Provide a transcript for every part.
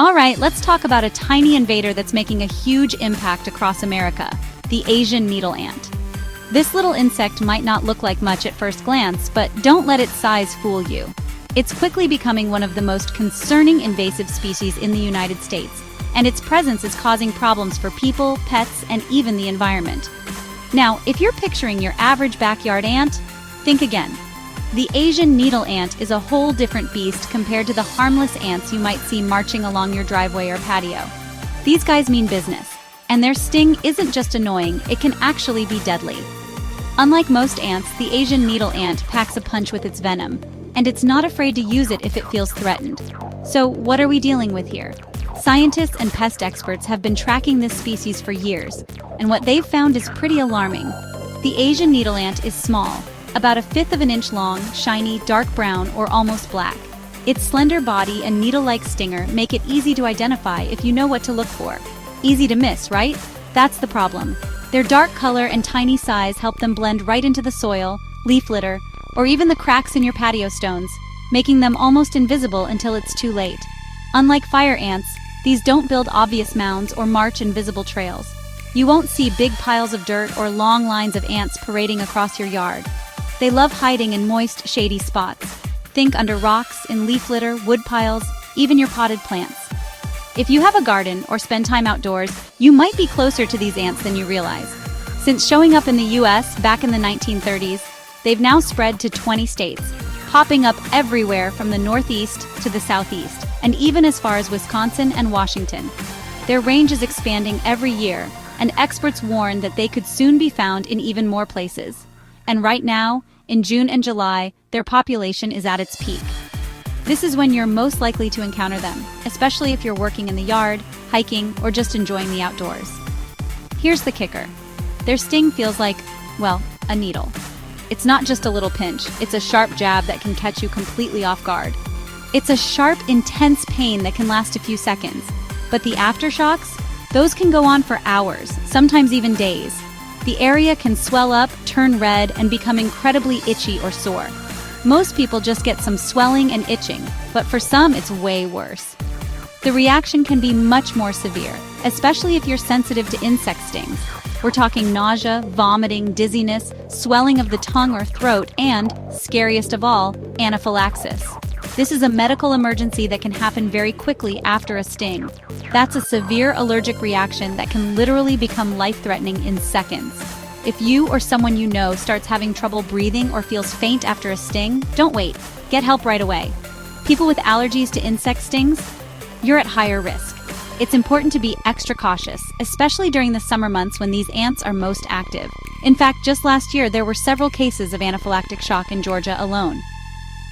Alright, let's talk about a tiny invader that's making a huge impact across America, the Asian needle ant. This little insect might not look like much at first glance, but don't let its size fool you. It's quickly becoming one of the most concerning invasive species in the United States, and its presence is causing problems for people, pets, and even the environment. Now, if you're picturing your average backyard ant, think again. The Asian needle ant is a whole different beast compared to the harmless ants you might see marching along your driveway or patio. These guys mean business, and their sting isn't just annoying, it can actually be deadly. Unlike most ants, the Asian needle ant packs a punch with its venom, and it's not afraid to use it if it feels threatened. So what are we dealing with here? Scientists and pest experts have been tracking this species for years, and what they've found is pretty alarming. The Asian needle ant is small, about 1/5 of an inch long, shiny, dark brown, or almost black. Its slender body and needle-like stinger make it easy to identify if you know what to look for. Easy to miss, right? That's the problem. Their dark color and tiny size help them blend right into the soil, leaf litter, or even the cracks in your patio stones, making them almost invisible until it's too late. Unlike fire ants, these don't build obvious mounds or march invisible trails. You won't see big piles of dirt or long lines of ants parading across your yard. They love hiding in moist, shady spots. Think under rocks, in leaf litter, wood piles, even your potted plants. If you have a garden or spend time outdoors, you might be closer to these ants than you realize. Since showing up in the US back in the 1930s, they've now spread to 20 states, popping up everywhere from the Northeast to the Southeast, and even as far as Wisconsin and Washington. Their range is expanding every year, and experts warn that they could soon be found in even more places. And right now, in June and July, their population is at its peak. This is when you're most likely to encounter them, especially if you're working in the yard, hiking, or just enjoying the outdoors. Here's the kicker. Their sting feels like, well, a needle. It's not just a little pinch, it's a sharp jab that can catch you completely off guard. It's a sharp, intense pain that can last a few seconds, but the aftershocks, those can go on for hours, sometimes even days. The area can swell up, turn red, and become incredibly itchy or sore. Most people just get some swelling and itching, but for some it's way worse. The reaction can be much more severe, especially if you're sensitive to insect stings. We're talking nausea, vomiting, dizziness, swelling of the tongue or throat, and, scariest of all, anaphylaxis. This is a medical emergency that can happen very quickly after a sting. That's a severe allergic reaction that can literally become life-threatening in seconds. If you or someone you know starts having trouble breathing or feels faint after a sting, don't wait. Get help right away. People with allergies to insect stings, you're at higher risk. It's important to be extra cautious, especially during the summer months when these ants are most active. In fact, just last year there were several cases of anaphylactic shock in Georgia alone.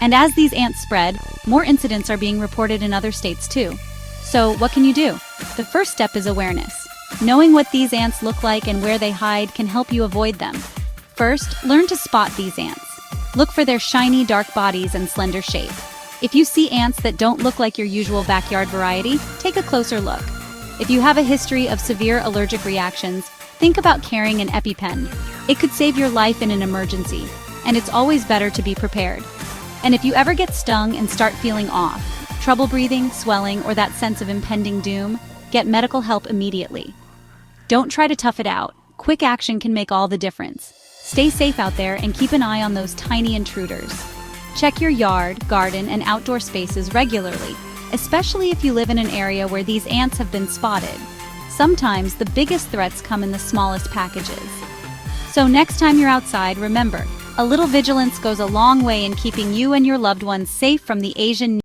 And as these ants spread, more incidents are being reported in other states too. So what can you do? The first step is awareness. Knowing what these ants look like and where they hide can help you avoid them. First, learn to spot these ants. Look for their shiny, dark bodies and slender shape. If you see ants that don't look like your usual backyard variety, take a closer look. If you have a history of severe allergic reactions, think about carrying an EpiPen. It could save your life in an emergency, and it's always better to be prepared. And if you ever get stung and start feeling off, trouble breathing, swelling, or that sense of impending doom, get medical help immediately. Don't try to tough it out. Quick action can make all the difference. Stay safe out there and keep an eye on those tiny intruders. Check your yard, garden, and outdoor spaces regularly, especially if you live in an area where these ants have been spotted. Sometimes the biggest threats come in the smallest packages. So next time you're outside, remember, a little vigilance goes a long way in keeping you and your loved ones safe from the Asian